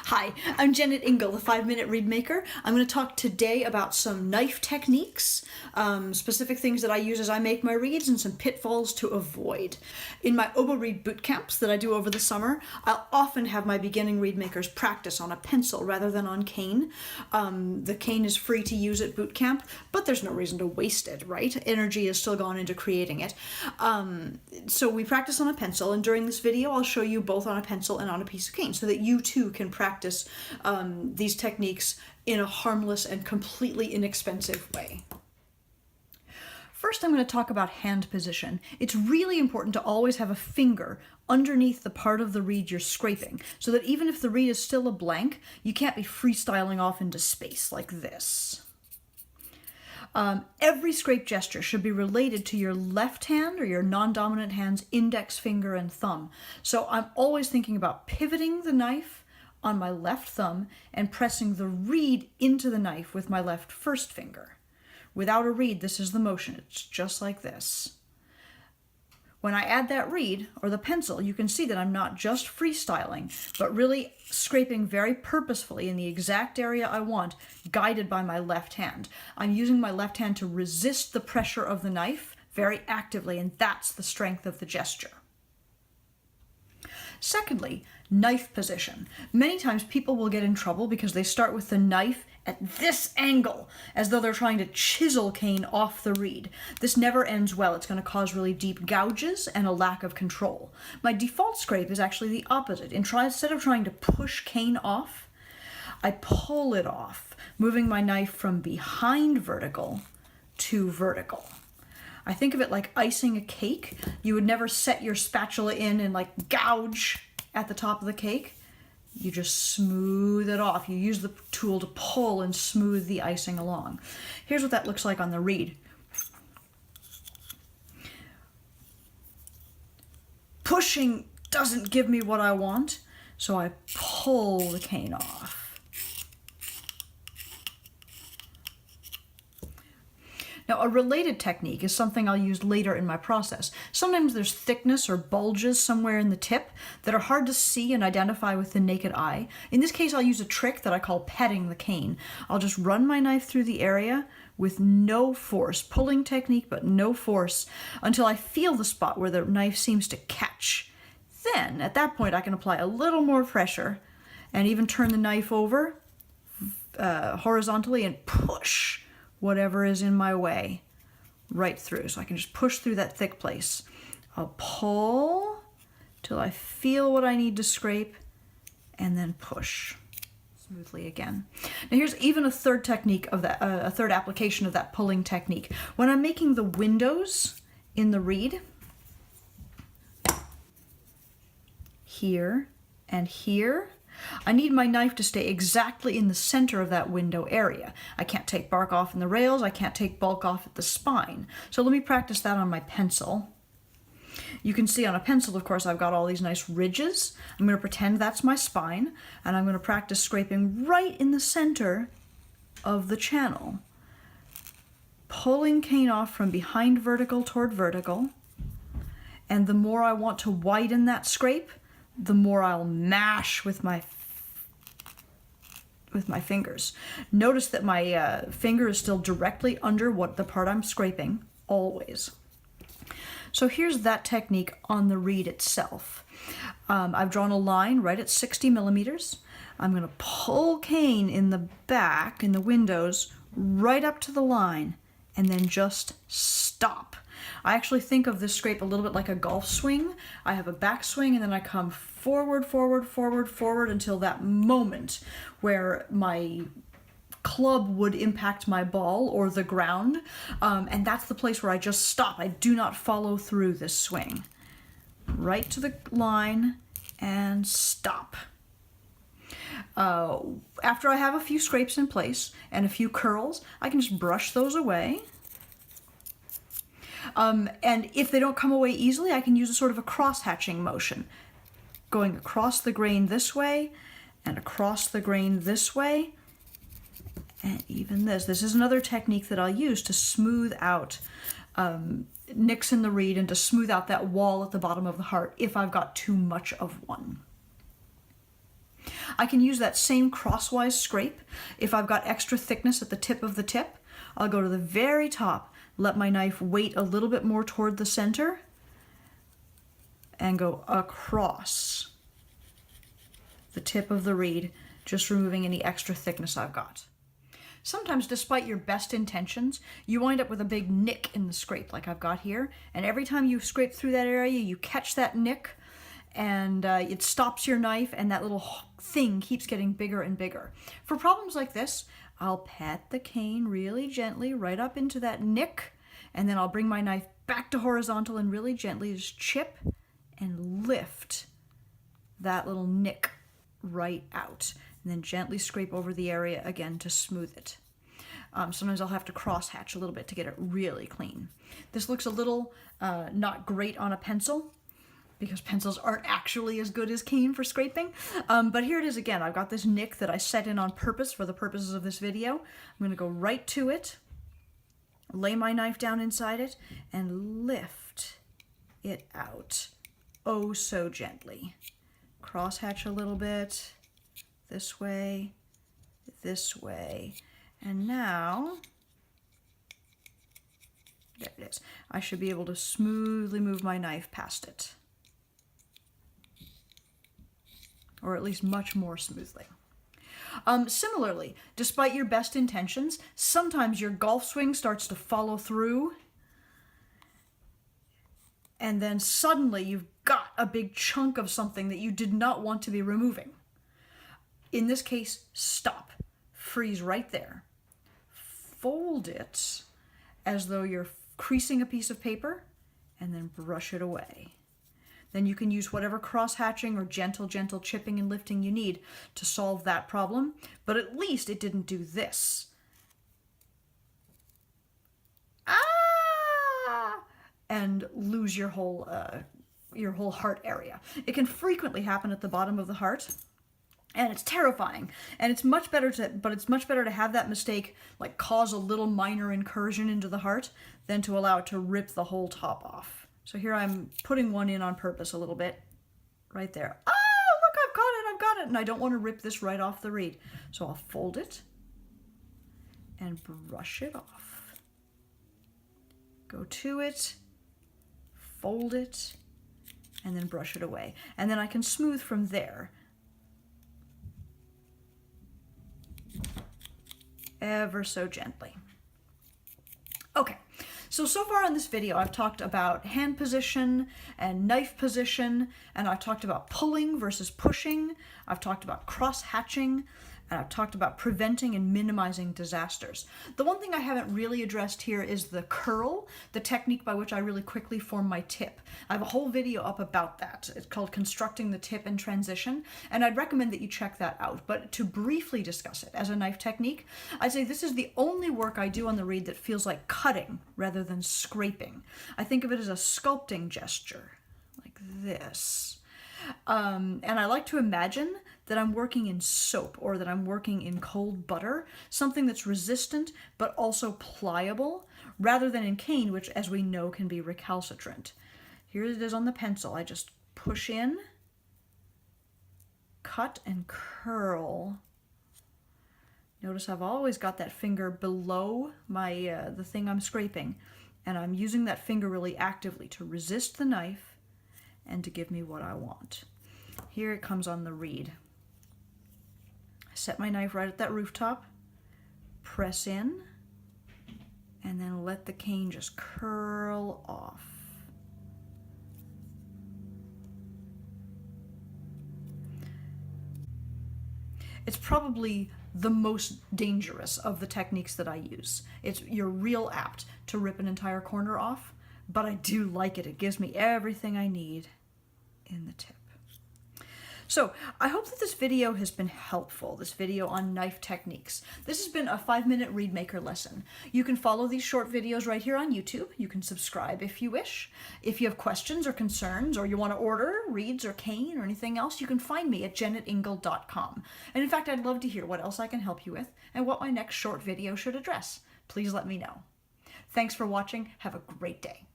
Hi, I'm Jennet Ingle, the 5-Minute Reedmaker. I'm going to talk today about some knife techniques, specific things that I use as I make my reeds, and some pitfalls to avoid. In my oboe reed boot camps that I do over the summer, I'll often have my beginning reed makers practice on a pencil rather than on cane. The cane is free to use at boot camp, but there's no reason to waste it, right? Energy has still gone into creating it. So we practice on a pencil, and during this video I'll show you both on a pencil and on a piece of cane so that you too can practice these techniques in a harmless and completely inexpensive way. First, I'm going to talk about hand position. It's really important to always have a finger underneath the part of the reed you're scraping, so that even if the reed is still a blank, you can't be freestyling off into space like this. Every scrape gesture should be related to your left hand or your non-dominant hand's index finger and thumb. So I'm always thinking about pivoting the knife on my left thumb and pressing the reed into the knife with my left first finger. Without a reed, this is the motion. It's just like this. When I add that reed, or the pencil, you can see that I'm not just freestyling, but really scraping very purposefully in the exact area I want, guided by my left hand. I'm using my left hand to resist the pressure of the knife very actively, and that's the strength of the gesture. Secondly, knife position. Many times people will get in trouble because they start with the knife at this angle, as though they're trying to chisel cane off the reed. This never ends well. It's going to cause really deep gouges and a lack of control. My default scrape is actually the opposite. Instead of trying to push cane off, I pull it off, moving my knife from behind vertical to vertical. I think of it like icing a cake. You would never set your spatula in and like gouge at the top of the cake. You just smooth it off. You use the tool to pull and smooth the icing along. Here's what that looks like on the reed. Pushing doesn't give me what I want, so I pull the cane off. Now, a related technique is something I'll use later in my process. Sometimes there's thickness or bulges somewhere in the tip that are hard to see and identify with the naked eye. In this case, I'll use a trick that I call petting the cane. I'll just run my knife through the area with no force, pulling technique but no force, until I feel the spot where the knife seems to catch. Then, at that point, I can apply a little more pressure and even turn the knife over horizontally and push whatever is in my way right through. So I can just push through that thick place. I'll pull till I feel what I need to scrape and then push smoothly again. Now here's even a third technique of that, a third application of that pulling technique. When I'm making the windows in the reed, here and here, I need my knife to stay exactly in the center of that window area. I can't take bark off in the rails, I can't take bulk off at the spine. So let me practice that on my pencil. You can see on a pencil, of course, I've got all these nice ridges. I'm going to pretend that's my spine, and I'm going to practice scraping right in the center of the channel. Pulling cane off from behind vertical toward vertical, and the more I want to widen that scrape, the more I'll mash with my fingers. Notice that my finger is still directly under the part I'm scraping, always. So here's that technique on the reed itself. I've drawn a line right at 60 millimeters. I'm going to pull cane in the back, in the windows, right up to the line, and then just stop. I actually think of this scrape a little bit like a golf swing. I have a back swing and then I come forward, forward, forward, forward until that moment where my club would impact my ball or the ground. And that's the place where I just stop. I do not follow through this swing. Right to the line and stop. After I have a few scrapes in place and a few curls, I can just brush those away. And if they don't come away easily, I can use a sort of a cross-hatching motion, going across the grain this way and across the grain this way, and even this. This is another technique that I'll use to smooth out nicks in the reed and to smooth out that wall at the bottom of the heart if I've got too much of one. I can use that same crosswise scrape if I've got extra thickness at the tip of the tip. I'll go to the very top, let my knife weight a little bit more toward the center, and go across the tip of the reed, just removing any extra thickness I've got. Sometimes, despite your best intentions, you wind up with a big nick in the scrape like I've got here, and every time you scrape through that area, you catch that nick, and it stops your knife, and that little thing keeps getting bigger and bigger. For problems like this, I'll pat the cane really gently right up into that nick, and then I'll bring my knife back to horizontal and really gently just chip and lift that little nick right out, and then gently scrape over the area again to smooth it. Sometimes I'll have to cross-hatch a little bit to get it really clean. This looks a little not great on a pencil, because pencils aren't actually as good as cane for scraping. But here it is again. I've got this nick that I set in on purpose for the purposes of this video. I'm going to go right to it, lay my knife down inside it, and lift it out, oh so gently. Cross-hatch a little bit, this way, and now, there it is. I should be able to smoothly move my knife past it. Or at least much more smoothly. Similarly, despite your best intentions, sometimes your golf swing starts to follow through, and then suddenly you've got a big chunk of something that you did not want to be removing. In this case, stop. Freeze right there. Fold it as though you're creasing a piece of paper, and then brush it away. Then you can use whatever cross-hatching or gentle chipping and lifting you need to solve that problem, but at least it didn't do this. And lose your whole heart area. It can frequently happen at the bottom of the heart, and it's terrifying. And it's much better to have that mistake like cause a little minor incursion into the heart than to allow it to rip the whole top off. So here I'm putting one in on purpose a little bit, right there. Oh, look, I've got it, and I don't want to rip this right off the reed. So I'll fold it and brush it off. Go to it, fold it, and then brush it away. And then I can smooth from there. Ever so gently. Okay, so far in this video I've talked about hand position and knife position, and I've talked about pulling versus pushing, I've talked about cross-hatching, and I've talked about preventing and minimizing disasters. The one thing I haven't really addressed here is the curl, the technique by which I really quickly form my tip. I have a whole video up about that. It's called Constructing the Tip in Transition, and I'd recommend that you check that out. But to briefly discuss it as a knife technique, I'd say this is the only work I do on the reed that feels like cutting rather than scraping. I think of it as a sculpting gesture, like this. And I like to imagine that I'm working in soap or that I'm working in cold butter, something that's resistant but also pliable, rather than in cane, which, as we know, can be recalcitrant. Here it is on the pencil. I just push in, cut, and curl. Notice I've always got that finger below my the thing I'm scraping, and I'm using that finger really actively to resist the knife and to give me what I want. Here it comes on the reed. I set my knife right at that rooftop, press in, and then let the cane just curl off. It's probably the most dangerous of the techniques that I use. You're real apt to rip an entire corner off, but I do like it. It gives me everything I need in the tip. So I hope that this video has been helpful, this video on knife techniques. This has been a 5-minute Reedmaker lesson. You can follow these short videos right here on YouTube. You can subscribe if you wish. If you have questions or concerns, or you want to order reeds or cane or anything else, you can find me at jennetingle.com. And in fact, I'd love to hear what else I can help you with and what my next short video should address. Please let me know. Thanks for watching. Have a great day.